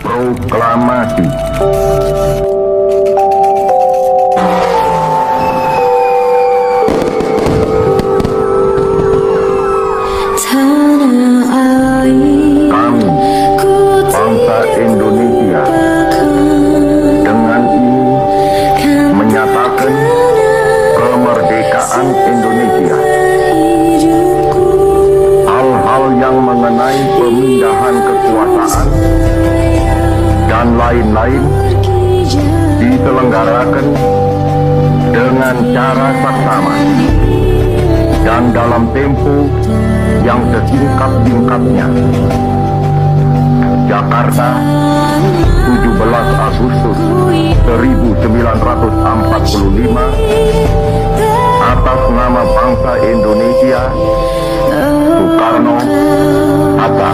Proklamasi. Kami, bangsa Indonesia, dengan ini menyatakan kemerdekaan Indonesia. Hal-hal yang mengenai pemindahan kekuasaan dan lain-lain diselenggarakan dengan cara saksama dan dalam tempo yang sesingkat-singkatnya. Jakarta, 17 Agustus 1945, atas nama bangsa Indonesia, Soekarno-Hatta.